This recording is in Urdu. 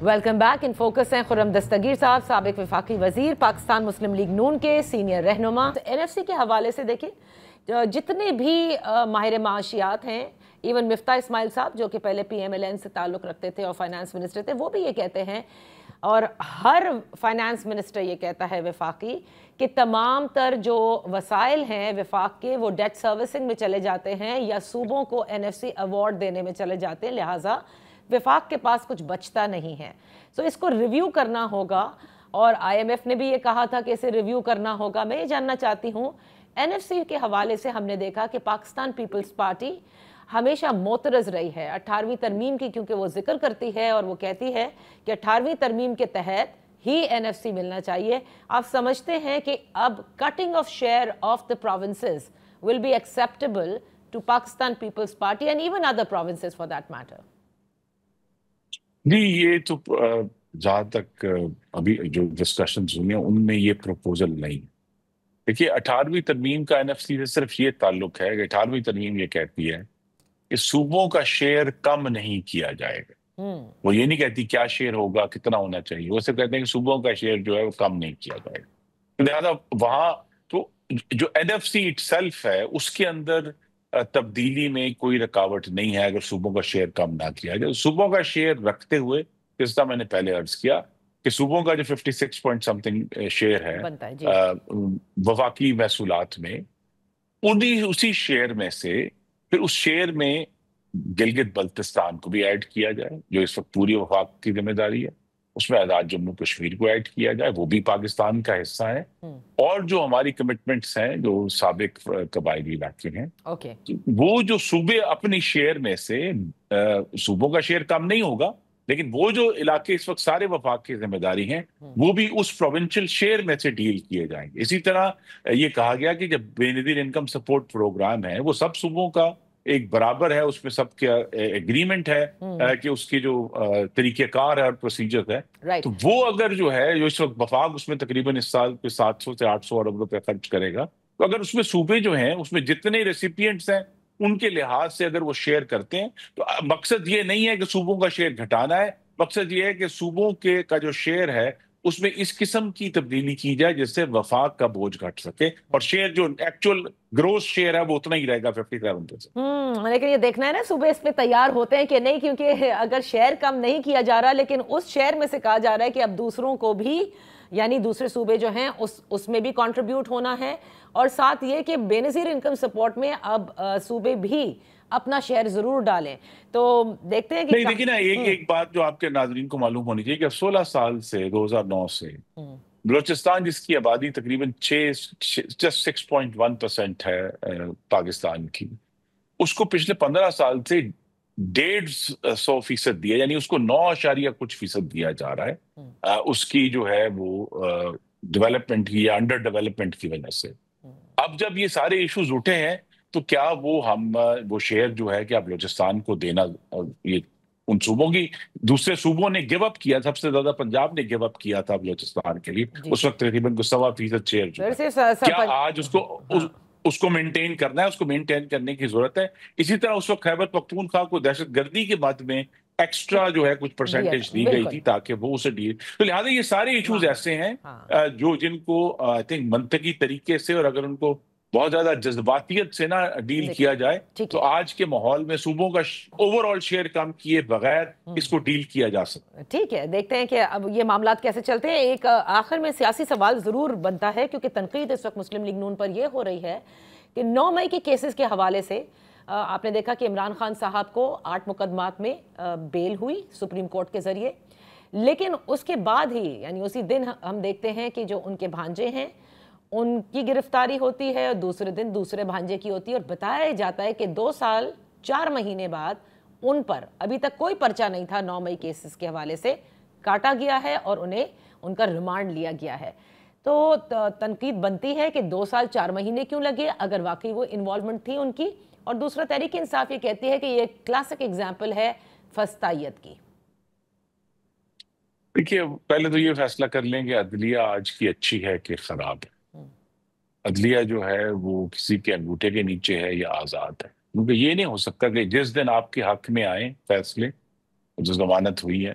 Welcome back. ان فوکس ہیں خرم دستگیر صاحب, سابق وفاقی وزیر, پاکستان مسلم لیگ نون کے سینئر رہنما. این ایف سی کے حوالے سے دیکھیں جتنے بھی ماہر معاشیات ہیں, ایون مفتاح اسماعیل صاحب جو کہ پہلے پی ایم ایل این سے تعلق رکھتے تھے اور فائنانس منسٹر تھے, وہ بھی یہ کہتے ہیں, اور ہر فائنانس منسٹر یہ کہتا ہے وفاقی, کہ تمام تر جو وسائل ہیں وفاق کے وہ ڈیٹ سروسنگ میں چلے جاتے ہیں یا صوبوں کو این ایف سی ایوارڈ دینے میں چلے جاتے ہیں, لہٰذا وفاق کے پاس کچھ بچتا نہیں ہے. سو اس کو ریویو کرنا ہوگا, اور آئی ایم ایف نے بھی یہ کہا تھا کہ اسے ریویو کرنا ہوگا. میں یہ جاننا چاہتی ہوں, این ایف سی کے حوالے سے ہم نے دیکھا کہ پاکستان پیپلز پارٹی ہمیشہ معترض رہی ہے 18ویں ترمیم کی, کیونکہ وہ ذکر کرتی ہے اور وہ کہتی ہے کہ 18ویں ترمیم کے تحت ہی این ایف سی ملنا چاہیے. آپ سمجھتے ہیں کہ اب cutting of share of the provinces will be acceptable to Pakistan Peoples Party and even other provinces for that matter? نہیں, یہ تو جہاں تک ابھی جو ڈسکشنز ہوئی ہیں ان میں یہ پروپوزل نہیں. دیکھیے 18ویں ترمیم کا این ایف سی سے صرف یہ تعلق ہے کہ 18ویں ترمیم یہ کہتی ہے کہ صوبوں کا شیئر کم نہیں کیا جائے گا. وہ یہ نہیں کہتی کیا شیئر ہوگا, کتنا ہونا چاہیے, وہ صرف کہتے ہیں کہ صوبوں کا شیئر جو ہے وہ کم نہیں کیا جائے گا. لہٰذا وہاں تو جو N F C itself ہے اس کے اندر تبدیلی میں کوئی رکاوٹ نہیں ہے اگر صوبوں کا شیئر کم نہ کیا جائے. صوبوں کا شیئر رکھتے ہوئے, جس طرح میں نے پہلے عرض کیا کہ صوبوں کا جو 56 پوائنٹ سمتنگ شیئر ہے وفاقی محصولات میں, اسی شیئر میں سے پھر اس شیئر میں گلگت بلتستان کو بھی ایڈ کیا جائے جو اس وقت پوری وفاق کی ذمہ داری ہے. اس میں آزاد جموں کشمیر کو ایڈ کیا جائے, وہ بھی پاکستان کا حصہ ہے. اور جو ہماری کمٹمنٹس ہیں جو سابق قبائلی علاقے ہیں, وہ جو صوبے اپنی شیئر میں سے, صوبوں کا شیئر کم نہیں ہوگا لیکن وہ جو علاقے اس وقت سارے وفاق کی ذمہ داری ہیں وہ بھی اس پروونشل شیئر میں سے ڈیل کیے جائیں گے. اسی طرح یہ کہا گیا کہ جب بے نظیر انکم سپورٹ پروگرام ہے وہ سب صوبوں کا ایک برابر ہے, اس میں سب کا ایگریمنٹ ہے کہ اس کی جو طریقہ کار ہے اور پروسیجر ہے, تو وہ اگر جو ہے جو اس وقت وفاق اس میں تقریباً اس سال پہ 700 سے 800 ارب روپے خرچ کرے گا, تو اگر اس میں صوبے جو ہیں اس میں جتنے ریسیپینٹس ہیں ان کے لحاظ سے اگر وہ شیئر کرتے ہیں, تو مقصد یہ نہیں ہے کہ صوبوں کا شیئر گھٹانا ہے, مقصد یہ ہے کہ صوبوں کا جو شیئر ہے اس میں اس قسم کی تبدیلی کی جائے جس سے وفاق کا بوجھ گھٹ سکے, اور شیئر جو ایکچوئل گروس شیئر ہے وہ اتنا ہی رہے گا 57%. لیکن یہ دیکھنا ہے نا صوبے اس میں تیار ہوتے ہیں کہ نہیں, کیونکہ اگر شیئر کم نہیں کیا جا رہا لیکن اس شیئر میں سے کہا جا رہا ہے کہ اب دوسروں کو بھی, یعنی دوسرے صوبے جو ہیں اس میں بھی کنٹریبیوٹ ہونا ہے, اور ساتھ یہ کہ بے نظیر انکم سپورٹ میں اب صوبے بھی اپنا شیئر ضرور ڈالیں. تو دیکھتے ہیں کہ نہیں, دیکھیں نا ایک بات جو آپ کے ناظرین کو معلوم ہونی چاہیے کہ 16 سال سے 2009 سے بلوچستان جس کی آبادی تقریباً 6.1% ہے پاکستان کی, اس کو پچھلے 15 سال سے 150% دیا, یعنی اس کو 9 کچھ فیصد دیا جا رہا ہے اس کی جو ہے وہ ڈیولپمنٹ کی یا انڈر ڈیولپمنٹ کی وجہ سے. اب جب یہ سارے ایشوز اٹھے ہیں تو کیا وہ شیئر جو ہے کہ آپ بلوچستان کو دینا, یہ ان صوبوں کی, دوسرے صوبوں نے گیو اپ کیا, سب سے زیادہ پنجاب نے گیو اپ کیا تھا بلوچستان کے لیے, اس وقت تقریباً 1.25% شیئر جو ہے, کیا آج اس کو مینٹین کرنا ہے, اس کو مینٹین کرنے کی ضرورت ہے. اسی طرح اس وقت خیبر پختونخوا کو دہشت گردی کے بعد میں ایکسٹرا جو ہے کچھ پرسنٹیج دی گئی تھی تاکہ وہ اسے ڈیل, تو لہٰذا یہ سارے ایشوز ایسے ہیں جن کو آئی تھنک منطقی طریقے سے, اور اگر ان کو بہت زیادہ جذباتیت سے نہ ڈیل کیا جائے تو آج کے ماحول میں صوبوں کا اوور آل شیئر کم کیے بغیر اس کو ڈیل کیا جا سکتا. ٹھیک ہے, دیکھتے ہیں کہ اب یہ معاملات کیسے چلتے ہیں. ایک آخر میں سیاسی سوال ضرور بنتا ہے, کیونکہ تنقید اس وقت مسلم لیگ نون پر یہ ہو رہی ہے کہ 9 مئی کے کیسز کے حوالے سے آپ نے دیکھا کہ عمران خان صاحب کو 8 مقدمات میں بیل ہوئی سپریم کورٹ کے ذریعے, لیکن اس کے بعد ہی یعنی اسی دن ہم دیکھتے ہیں کہ جو ان کے بھانجے ہیں ان کی گرفتاری ہوتی ہے, اور دوسرے دن دوسرے بھانجے کی ہوتی ہے, اور بتایا جاتا ہے کہ 2 سال 4 مہینے بعد ان پر ابھی تک کوئی پرچہ نہیں تھا 9 مئی کیسز کے حوالے سے, کاٹا گیا ہے اور انہیں ان کا ریمانڈ لیا گیا ہے. تو تنقید بنتی ہے کہ 2 سال 4 مہینے کیوں لگے اگر واقعی وہ انوالومنٹ تھی ان کی, اور دوسرا تحریک انصاف یہ کہتی ہے کہ یہ کلاسک ایگزامپل ہے فسطائیت کی. دیکھیے پہلے تو یہ فیصلہ کر لیں کہ عدلیہ آج کی اچھی ہے کہ خراب ہے. عدلیہ جو ہے وہ کسی کے انگوٹھے کے نیچے ہے یا آزاد ہے, کیونکہ یہ نہیں ہو سکتا کہ جس دن آپ کے حق میں آئیں فیصلے, جو ضمانت ہوئی ہے